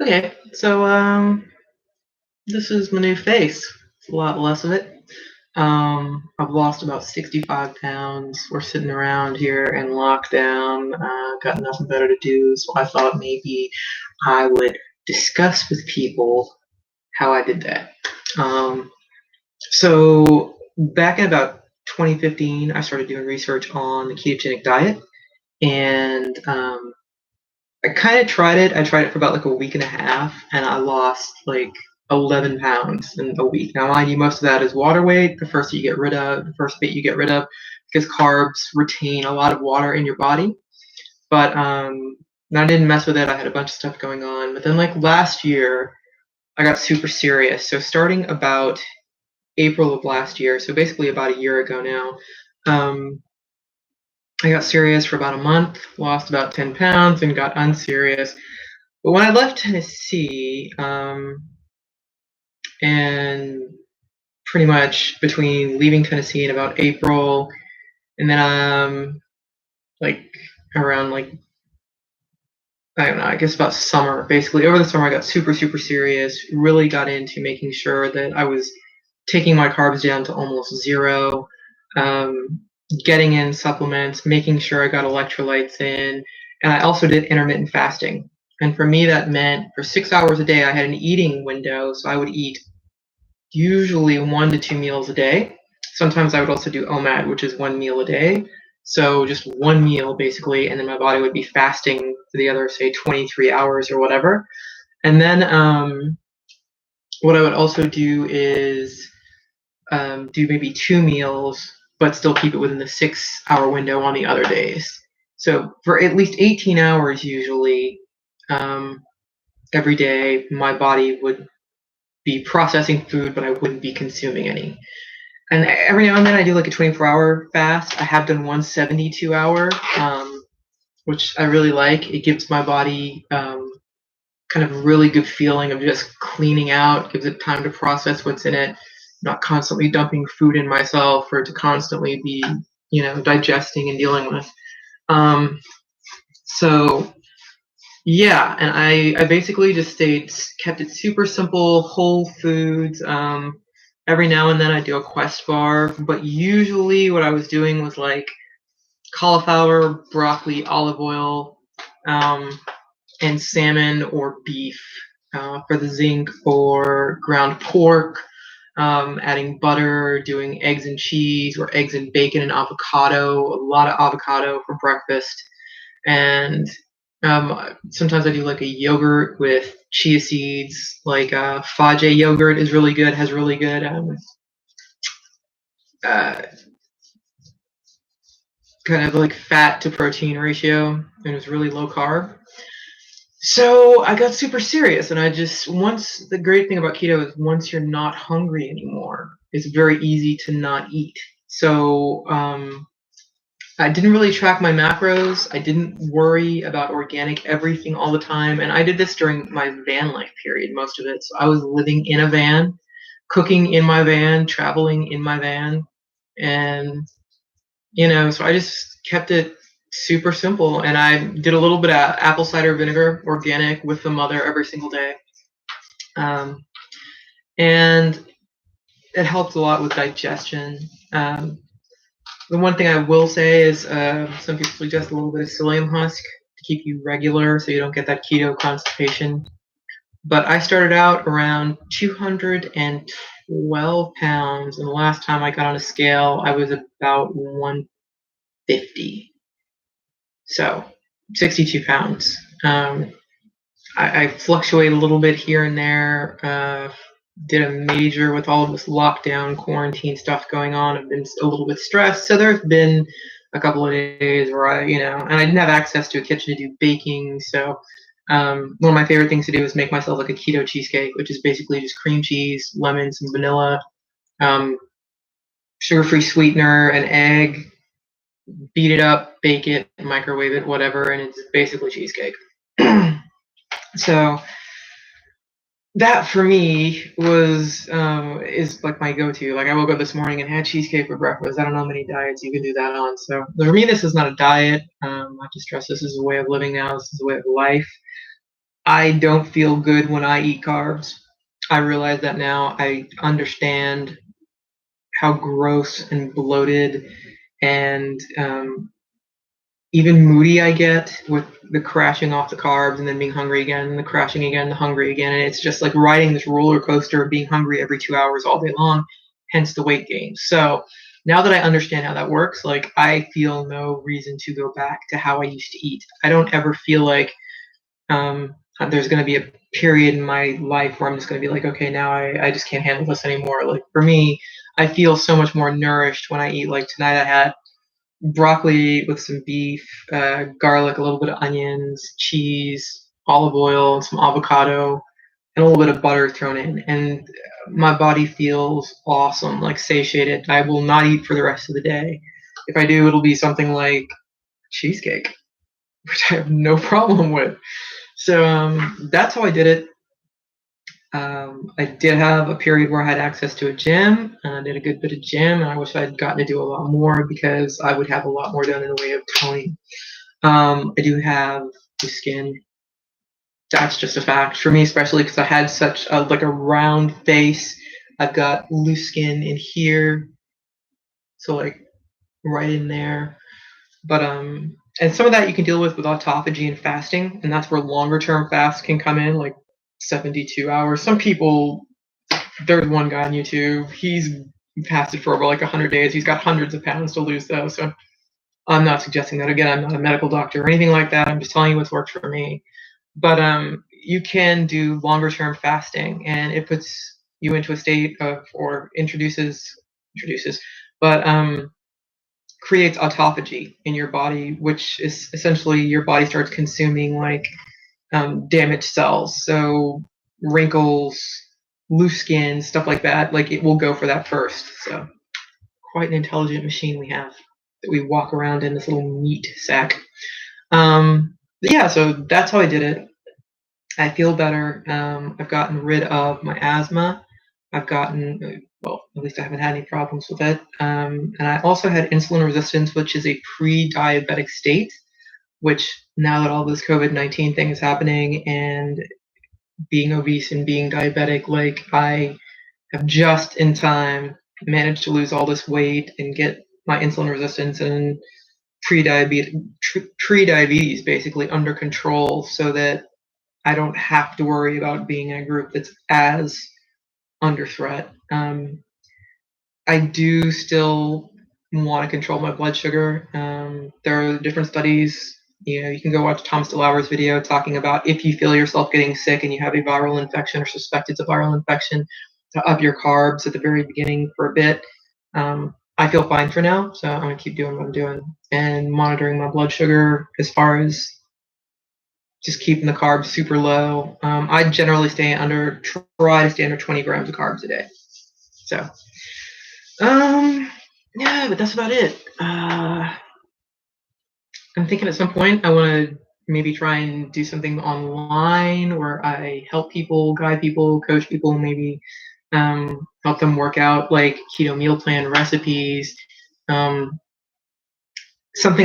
Okay, so this is my new face. It's a lot less of it. I've lost about 65 pounds. We're sitting around here in lockdown, got nothing better to do, so I thought maybe I would discuss with people how I did that. Um, so back in about 2015, I started doing research on the ketogenic diet, and I kind of tried it. I tried it for about like a week and a half, and I lost like 11 pounds in a week. Now, mind you, most of that is water weight. The first bit you get rid of, because carbs retain a lot of water in your body. But I didn't mess with it. I had a bunch of stuff going on. But then, like last year, I got super serious. So starting about April of last year, so basically about a year ago now, um, I got serious for about a month, lost about 10 pounds, and got unserious. But when I left Tennessee, and pretty much between leaving Tennessee in about April and then like around like I don't know, I guess about summer, basically over the summer I got super serious, really got into making sure that I was taking my carbs down to almost zero, um, getting in supplements, making sure I got electrolytes in, and I also did intermittent fasting. And for me, that meant for 6 hours a day, I had an eating window, so I would eat usually 1 to 2 meals a day. Sometimes I would also do OMAD, which is 1 meal a day. So just one meal basically, and then my body would be fasting for the other, say, 23 hours or whatever. And then what I would also do is do maybe 2 meals, but still keep it within the 6 hour window on the other days. So for at least 18 hours, usually, um, every day, my body would be processing food, but I wouldn't be consuming any. And every now and then I do like a 24-hour fast. I have done one 72-hour, which I really like. It gives my body kind of a really good feeling of just cleaning out, gives it time to process what's in it, not constantly dumping food in myself or to constantly be, digesting and dealing with. Um, so yeah, and I basically just kept it super simple, whole foods. Every now and then I do a Quest bar, but usually what I was doing was like cauliflower, broccoli, olive oil, um, and salmon or beef for the zinc, or ground pork, adding butter, doing eggs and cheese, or eggs and bacon and avocado, a lot of avocado for breakfast. And sometimes I do like a yogurt with chia seeds, like Fage yogurt is really good, has really good uh, kind of like fat to protein ratio, and it's really low carb. So I got super serious, and once the great thing about keto is once you're not hungry anymore, it's very easy to not eat. So I didn't really track my macros. I didn't worry about organic everything all the time. And I did this during my van life period, most of it. So I was living in a van, cooking in my van, traveling in my van. And, so I just kept it super simple. And I did a little bit of apple cider vinegar, organic, with the mother every single day. Um, and it helped a lot with digestion. The one thing I will say is some people suggest a little bit of psyllium husk to keep you regular so you don't get that keto constipation. But I started out around 212 pounds, and the last time I got on a scale, I was about 150. So 62 pounds. I fluctuate a little bit here and there. Did a major with all of this lockdown quarantine stuff going on. I've been a little bit stressed, so there's been a couple of days where and I didn't have access to a kitchen to do baking. So one of my favorite things to do is make myself like a keto cheesecake, which is basically just cream cheese, lemon, some vanilla, um, sugar-free sweetener, an egg, beat it up, bake it, microwave it, whatever, and it's basically cheesecake. So that for me is like my go-to. Like I woke up this morning and had cheesecake for breakfast. I don't know how many diets you can do that on. So for me, this is not a diet. I have to stress this is a way of living now. This is a way of life. I don't feel good when I eat carbs. I realize that now. I understand how gross and bloated and even moody I get with the crashing off the carbs and then being hungry again and the crashing again, the hungry again. And it's just like riding this roller coaster of being hungry every 2 hours all day long, hence the weight gain. So now that I understand how that works, like I feel no reason to go back to how I used to eat. I don't ever feel like there's going to be a period in my life where I'm just going to be like, okay, now I just can't handle this anymore. Like for me, I feel so much more nourished when I eat. Like tonight I had broccoli with some beef, garlic, a little bit of onions, cheese, olive oil, some avocado, and a little bit of butter thrown in. And my body feels awesome, like satiated. I will not eat for the rest of the day. If I do, it'll be something like cheesecake, which I have no problem with. So that's how I did it. I did have a period where I had access to a gym, and I did a good bit of gym, and I wish I'd gotten to do a lot more because I would have a lot more done in the way of toning. I do have loose skin. That's just a fact for me, especially because I had such a like a round face. I've got loose skin in here, so like right in there. But and some of that you can deal with autophagy and fasting, and that's where longer term fasts can come in, like 72 hours. Some people, there's one guy on YouTube, he's fasted for over like 100 days. He's got hundreds of pounds to lose though. So I'm not suggesting that. Again, I'm not a medical doctor or anything like that. I'm just telling you what's worked for me. But you can do longer term fasting, and it puts you into a state of, or introduces, but creates autophagy in your body, which is essentially your body starts consuming like damaged cells. So wrinkles, loose skin, stuff like that. Like it will go for that first. So quite an intelligent machine we have that we walk around in, this little meat sack. Yeah, so that's how I did it. I feel better. I've gotten rid of my asthma. I've gotten, well, at least I haven't had any problems with it. And I also had insulin resistance, which is a pre-diabetic state, which now that all this COVID-19 thing is happening and being obese and being diabetic, like I have just in time managed to lose all this weight and get my insulin resistance and pre-diabetes basically under control so that I don't have to worry about being in a group that's as under threat. I do still want to control my blood sugar. There are different studies. You know, you can go watch Thomas DeLauer's video talking about if you feel yourself getting sick and you have a viral infection or suspect it's a viral infection, to up your carbs at the very beginning for a bit. I feel fine for now, so I'm gonna keep doing what I'm doing and monitoring my blood sugar as far as just keeping the carbs super low. I generally try to stay under 20 grams of carbs a day. So, yeah, but that's about it. I'm thinking at some point I want to maybe try and do something online where I help people, guide people, coach people, maybe help them work out like keto meal plan recipes, something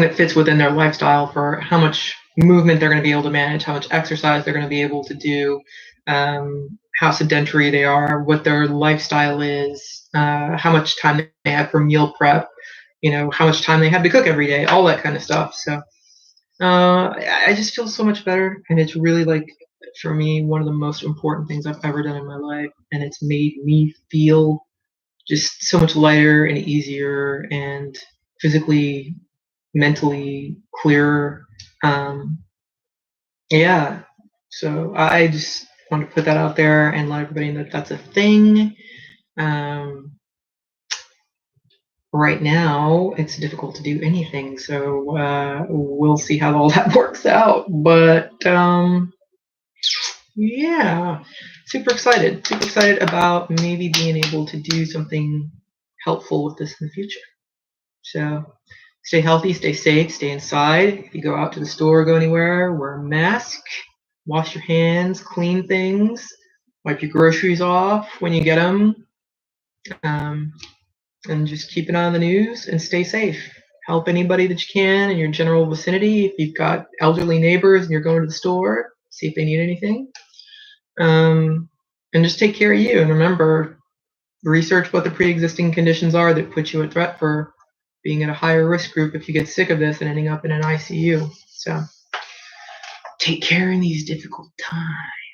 that fits within their lifestyle for how much movement they're going to be able to manage, how much exercise they're going to be able to do, how sedentary they are, what their lifestyle is, how much time they have for meal prep, you know, how much time they have to cook every day, all that kind of stuff. So I just feel so much better, and it's really like for me one of the most important things I've ever done in my life, and it's made me feel just so much lighter and easier and physically, mentally clearer. Yeah, so I just want to put that out there and let everybody know that that's a thing. Um, right now, it's difficult to do anything, so we'll see how all that works out. But yeah, super excited about maybe being able to do something helpful with this in the future. So stay healthy, stay safe, stay inside. If you go out to the store, go anywhere, wear a mask, wash your hands, clean things, wipe your groceries off when you get them, and just keep an eye on the news and stay safe. Help anybody that you can in your general vicinity. If you've got elderly neighbors and you're going to the store, see if they need anything. And just take care of you. And remember, research what the pre-existing conditions are that put you at threat for being at a higher risk group if you get sick of this and ending up in an ICU. So take care in these difficult times.